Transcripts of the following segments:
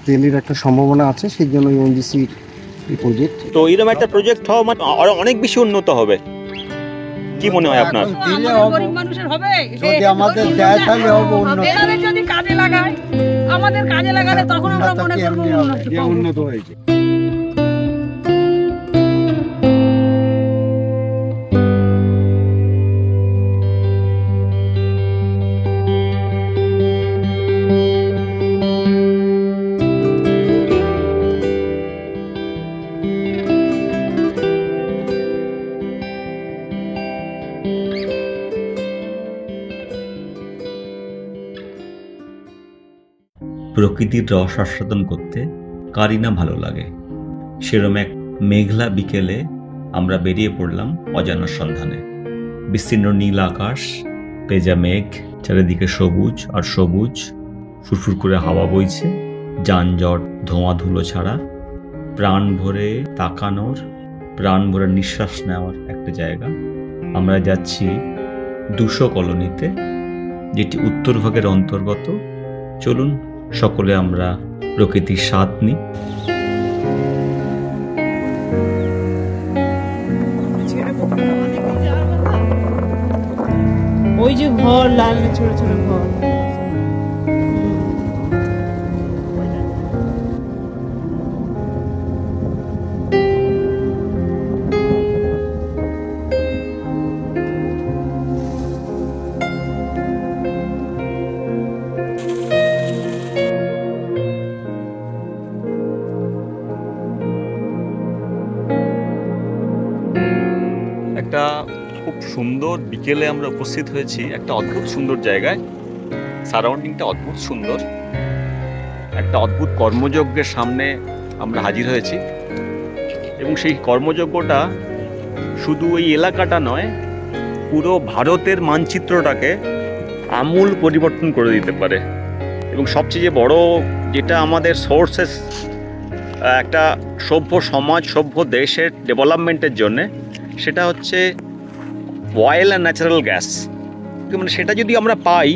তেলের একটা সম্ভাবনা আছে, সেই জন্য ওএনজিসির এই প্রজেক্ট। তো এরকম একটা প্রজেক্ট হওয়া মানে অনেক বেশি উন্নত হবে, কি মনে হয় আপনার? গরিব মানুষের হবে, যদি আমাদের দেয় তাহলে হবে উন্নত। যদি কাজে লাগায়, আমাদের কাজে লাগালে তখন আমরা মনে করবো উন্নত হয়েছে। প্রকৃতির রস আস্বাদন করতে কারই না ভালো লাগে। সেরম এক মেঘলা বিকেলে আমরা বেরিয়ে পড়লাম অজানার সন্ধানে। বিস্তীর্ণ নীল আকাশ, পেঁজা মেঘ, চারিদিকে সবুজ আর সবুজ, ফুরফুর করে হাওয়া বইছে, যানজট ধোঁয়া ধুলো ছাড়া, প্রাণ ভরে তাকানোর, প্রাণ ভরে নিঃশ্বাস নেওয়ার একটা জায়গা। আমরা যাচ্ছি 200 কলোনিতে, যেটি উত্তরভাগের অন্তর্গত। চলুন সকলে আমরা প্রকৃতির স্বাদ নিই। ওই যে ঘর, লাল ছোট ছোট ঘর। একটা খুব সুন্দর বিকেলে আমরা উপস্থিত হয়েছি একটা অদ্ভুত সুন্দর জায়গায়। সারাউন্ডিংটা অদ্ভুত সুন্দর, একটা অদ্ভুত কর্মযজ্ঞের সামনে আমরা হাজির হয়েছি। এবং সেই কর্মযজ্ঞটা শুধু ওই এলাকাটা নয়, পুরো ভারতের মানচিত্রটাকে আমূল পরিবর্তন করে দিতে পারে। এবং সবচেয়ে বড় যেটা আমাদের সোর্সেস, একটা সভ্য সমাজ, সভ্য দেশের ডেভেলপমেন্টের জন্যে, সেটা হচ্ছে অয়েল অ্যান্ড ন্যাচারাল গ্যাস। মানে সেটা যদি আমরা পাই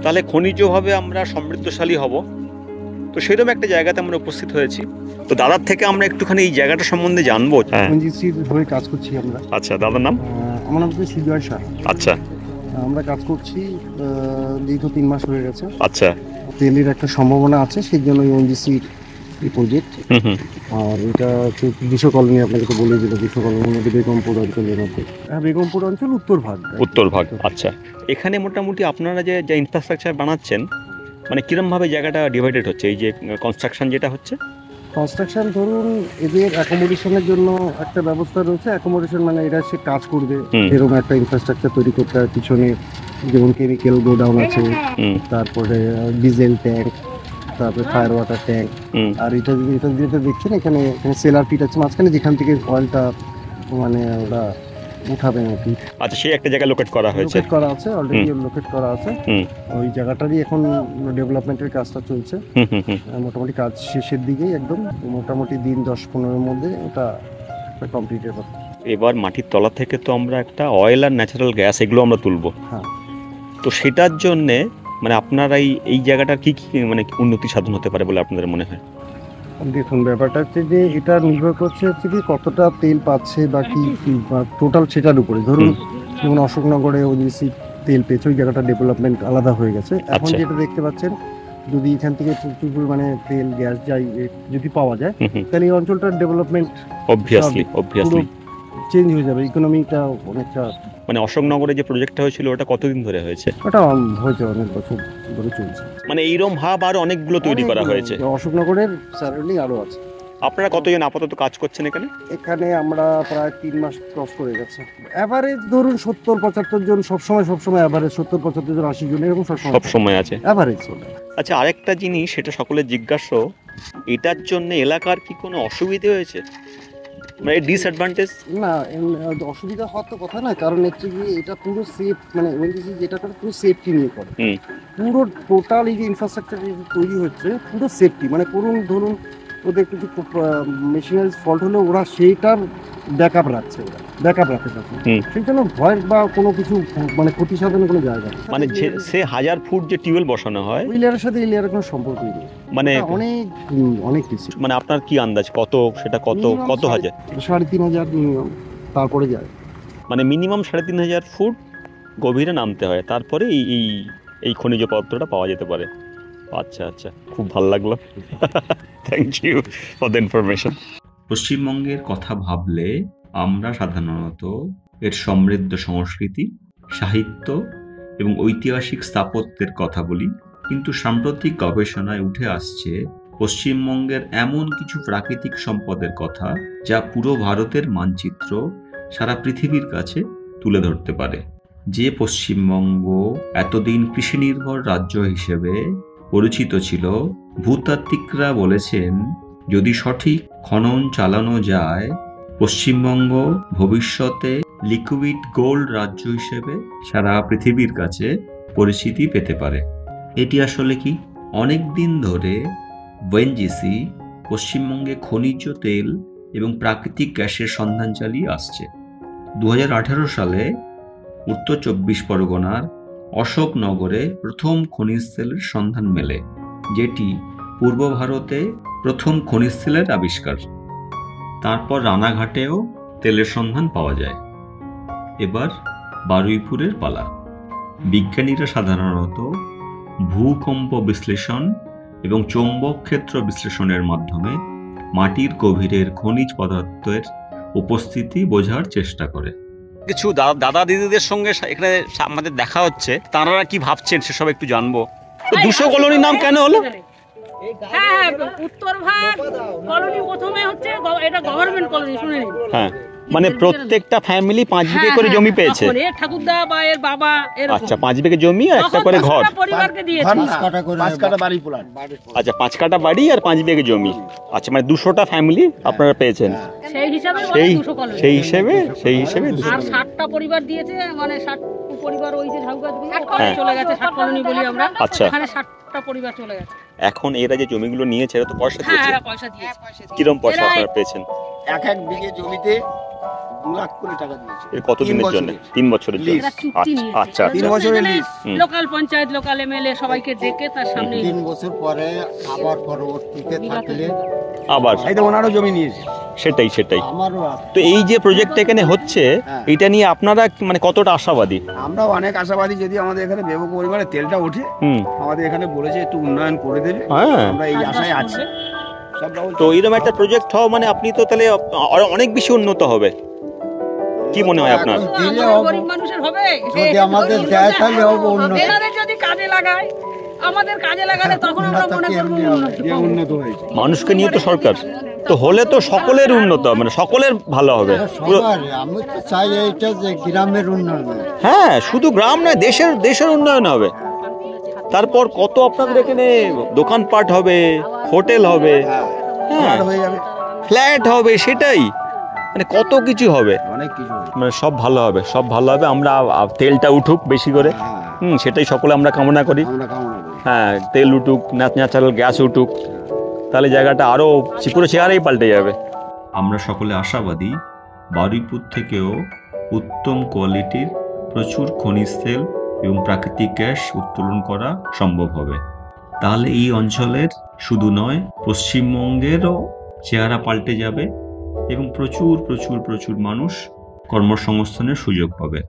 তাহলে খনিজভাবে আমরা সমৃদ্ধশালী হব। তো সেরকম একটা জায়গাতে আমরা উপস্থিত হয়েছি। তো দাদার থেকে আমরা একটুখানি এই জায়গাটা সম্বন্ধে জানবো। ওএনজিসির হয়ে কাজ করছি আমরা। আচ্ছা, দাদার নাম? আমার নাম হচ্ছে সুজয় শাহ। আচ্ছা, আমরা কাজ করছি দীর্ঘ 3 মাস হয়ে গেছে। আচ্ছা। তেলের একটা সম্ভাবনা আছে, সেই জন্য ওএনজিসির এই প্রজেক্ট। আর এটা হচ্ছে 200 কলোনি, আপনাকে তো বলে দিল 200 কলোনির মধ্যে বেগমপুর অঞ্চলের মধ্যে। হ্যাঁ, বেগমপুর অঞ্চল উত্তর ভাগ। আচ্ছা, এখানে মোটামুটি আপনারা যে ইনফ্রাস্ট্রাকচার বানাচ্ছেন, মানে কিরমভাবে জায়গাটা ডিভাইডেড হচ্ছে, এই যে কনস্ট্রাকশন যেটা হচ্ছে? কনস্ট্রাকশন ধরুন, এদের অ্যাকোমোডেশনের জন্য একটা ব্যবস্থা রয়েছে। অ্যাকোমোডেশন মানে এরা সে কাজ করবে, এরকম একটা ইনফ্রাস্ট্রাকচার তৈরি করতে হয় পিছনে। যেমন কেমিক্যাল গোডাউন আছে, তারপরে ডিজেল ট্যাঙ্ক, তারপরে ফায়ার ওয়াটার ট্যাঙ্ক। আর এটা যেটা দেখছেন এখানে সেলার পিট আছে মাঝখানে, যেখান থেকে অয়েলটা মানে ওরা উঠাবে আর কি। আচ্ছা, সেই একটা জায়গা লোকেট করা হয়েছে, অলরেডি লোকেট করা আছে। ওই জায়গাটারই এখন ডেভেলপমেন্টের কাজটা চলছে। মোটামুটি কাজ শেষের দিকেই, একদম মোটামুটি দিন 10-15-এর মধ্যে এটা কমপ্লিটের কথা। এবার মাটির তলা থেকে তো আমরা একটা অয়েল আর ন্যাচারাল গ্যাস এগুলো আমরা তুলবো। হ্যাঁ, তো সেটার জন্যে মানে আপনারা এই জায়গাটার কি মানে উন্নতি সাধন হতে পারে বলে আপনাদের মনে হয়? দেখুন, ব্যাপারটা হচ্ছে যে এটা নির্ভর করছে হচ্ছে কি কতটা তেল পাচ্ছে বা কি টোটাল সেটার উপরে। ধরুন যেমন অশোকনগরে ওএনজিসি তেল পেয়েছে, ওই জায়গাটা ডেভেলপমেন্ট আলাদা হয়ে গেছে। এখন যেটা দেখতে পাচ্ছেন, যদি এখান থেকে প্রচুর পরিমাণে তেল গ্যাস যাই যদি পাওয়া যায়, তাহলে এই অঞ্চলটার ডেভেলপমেন্ট অবভিয়াসলি চেঞ্জ হয়ে যাবে, ইকোনমিটা অনেকটা। মানে অশোকনগরে যে প্রজেক্টটা হয়েছিল ওটা কতদিন ধরে হয়েছে? ওটা হয়েছে অনেক বছর ধরে চলছে। মানে এইরকম ভাব আর অনেকগুলো তৈরি করা হয়েছে। অশোকনগরের সারাউন্ডিং আরো আছে। আপনারা কতজন আপাতত কাজ করছেন এখানে? এখানে আমরা প্রায় 3 মাস ক্রস করে গেছে। এভারেজ ধরুন 70-75 জন, সবসময় এভারেজ 70-75 জন, 80 জন, এরকম সব সময় আছে এভারেজ। আচ্ছা, আরেকটা জিনিস, সেটা সকলের জিজ্ঞাসা, এটার জন্য এলাকার কি কোনো অসুবিধা হয়েছে, মানে ডিসঅ্যাডভান্টেজ? না, অসুবিধা হওয়ার তো কথা না, কারণ হচ্ছে কি এটা পুরো সেফ, মানে ওএনজিসি যেটা করে পুরো সেফটি নিয়ে করে। পুরো টোটাল এই যে ইনফ্রাস্ট্রাকচার তৈরি হচ্ছে পুরো সেফটি, মানে ধরুন ওদের কিছু মেশিনারি ফল্ট হলে ওরা সেইটার ব্যাকআপ রাখছে ওরা। ব্যাকআপ রাখে তখন। সেই জন্য ভয়ের বা কোনো কিছু মানে ক্ষতি সাধনের কোনো জায়গা নেই। মানে সে 1000 ফুট যে টিউবওয়েল বসানো হয় ওই লেয়ারের সাথে এই লেয়ারের কোনো সম্পর্কই নেই, মানে অনেক কিছু। মানে আপনার কি আন্দাজ কত সেটা কত হাজার? 3500 মিনিমাম, তারপরে যায়। মানে মিনিমাম 3500 ফুট গভীরে নামতে হয়, তারপরে এই খনিজ পদার্থটা পাওয়া যেতে পারে। আচ্ছা আচ্ছা, খুব ভালো লাগলো। Thank you for the information. পশ্চিমবঙ্গের কথা ভাবলে আমরা সাধারণত এর সমৃদ্ধ সংস্কৃতি, সাহিত্য এবং ঐতিহাসিক স্থাপত্যের কথা বলি, কিন্তু সাম্প্রতিক গবেষণায় উঠে আসছে পশ্চিমবঙ্গের এমন কিছু প্রাকৃতিক সম্পদের কথা যা পুরো ভারতের মানচিত্র সারা পৃথিবীর কাছে তুলে ধরতে পারে। যে পশ্চিমবঙ্গ এতদিন কৃষি নির্ভর রাজ্য হিসেবে পরিচিত ছিল, ভূতাত্ত্বিকরা বলেছেন যদি সঠিক খনন চালানো যায়, পশ্চিমবঙ্গ ভবিষ্যতে লিকুইড গোল্ড রাজ্য হিসেবে সারা পৃথিবীর কাছে পরিচিতি পেতে পারে। এটি আসলে কি? অনেক দিন ধরে ওএনজিসি পশ্চিমবঙ্গে খনিজ তেল এবং প্রাকৃতিক গ্যাসের সন্ধান চালিয়ে আসছে। 2018 সালে উত্তর 24 পরগনার অশোকনগরে প্রথম খনিজ তেলের সন্ধান মেলে, যেটি পূর্ব ভারতে প্রথম খনিজ তেলের আবিষ্কার। তারপর রানাঘাটেও তেলের সন্ধান পাওয়া যায়। এবার বারুইপুরের পালা। বিজ্ঞানীরা সাধারণত ভূকম্প বিশ্লেষণ এবং চৌম্বক ক্ষেত্র বিশ্লেষণের মাধ্যমে মাটির গভীরের খনিজ পদার্থের উপস্থিতি বোঝার চেষ্টা করে। কিছু দাদা দিদিদের সঙ্গে এখানে আমাদের দেখা হচ্ছে, তারা কি ভাবছেন সেসব একটু জানবো। 200 কলোনির নাম কেন হলো? হ্যাঁ, উত্তর ভাগ কলোনি প্রথমে হচ্ছে, এটা গভর্নমেন্ট কলোনি, শুনে নিন। হ্যাঁ, মানে প্রত্যেকটা ফ্যামিলি 5 বিঘে করে জমি পেয়েছে। ঠাকুরদা বা এর বাবা, আচ্ছা, 5 বিঘে জমি আর একটা করে ঘর, পরিবারকে দিয়েছে। 5 কাঠা বাড়ি প্লট। আচ্ছা, 5 কাঠা বাড়ি আর 5 বিঘে জমি। আচ্ছা, মানে 200টা ফ্যামিলি আপনারা পেয়েছেন। সেই হিসাবে সেই হিসাবে 200। আর 60টা পরিবার দিয়েছে, মানে 60 পরিবার ওই যে ঝাউগাছ চলে গেছে, 60 কলোনি বলি আমরা। আচ্ছা, এখানে 60টা পরিবার চলে গেছে। এখন এরা যে জমিগুলো নিয়েছে এরা তো পয়সা দিয়েছে। হ্যাঁ, এরা পয়সা দিয়েছে। কিরকম পয়সা আপনারা পেয়েছেন? এক বিঘে জমিতে 2 লাখ করে টাকা দিয়েছে। এর কত দিনের জন্য? 3 বছরের জন্য। আচ্ছা, 3 বছরের lease. Local panchayat, local MLA সবাইকে ডেকে তার সামনে 3 বছর পরে আবার পরবর্তীতে থাকলে আবার এই তো ওনারও জমি নিয়েছে। সেটাই। আমারও তো এই যে প্রজেক্ট এখানে হচ্ছে, এটা নিয়ে আপনারা মানে কতটা আশাবাদী? আমরাও অনেক আশাবাদী, যদি আমাদের এখানে ব্যাপক পরিমাণে তেলটা ওঠে, আমাদের এখানে বলেছে একটু উন্নয়ন করে দেবে। আমরা এই আশায় আছি। তো এরকম একটা প্রজেক্ট হওয়া মানে আপনি তো তাহলে অনেক বেশি উন্নত হবে, কি মনে হয় আপনার? গরিব মানুষের হবে, যদি আমাদের দেয় তাহলে হবে উন্নত। এনাদের যদি কাজে লাগায়, আমাদের কাজে লাগালে তখন আমরা মনে করব উন্নত হয়েছে। মানুষকে নিয়ে তো সরকার, তো হলে তো সকলের উন্নত, মানে সকলের ভালো হবে। আমি তো চাই এইটা যে গ্রামের উন্নয়ন। হ্যাঁ, শুধু গ্রাম নয়, দেশের উন্নয়ন হবে। তারপর কত আপনাদের এখানে দোকানপাট হবে, হোটেল হবে, হ্যাঁ, ফ্ল্যাট হবে, সেটাই, মানে কত কিছু হবে, অনেক কিছু মানে সব ভালো হবে। আমরা তেলটা উঠুক বেশি করে, সেটাই সকলে আমরা কামনা করি। হ্যাঁ, তেল উঠুক, ন্যাচারাল গ্যাস উঠুক, তাহলে জায়গাটা আরো পুরো চেহারাই পাল্টে যাবে। আমরা সকলে আশাবাদী বারুইপুর থেকেও উত্তম কোয়ালিটির প্রচুর খনিজ তেল এবং প্রাকৃতিক গ্যাস উত্তোলন করা সম্ভব হবে। তাহলে এই অঞ্চলের শুধু নয়, পশ্চিমবঙ্গেরও চেহারা পাল্টে যাবে এবং প্রচুর মানুষ কর্মসংস্থানের সুযোগ পাবে।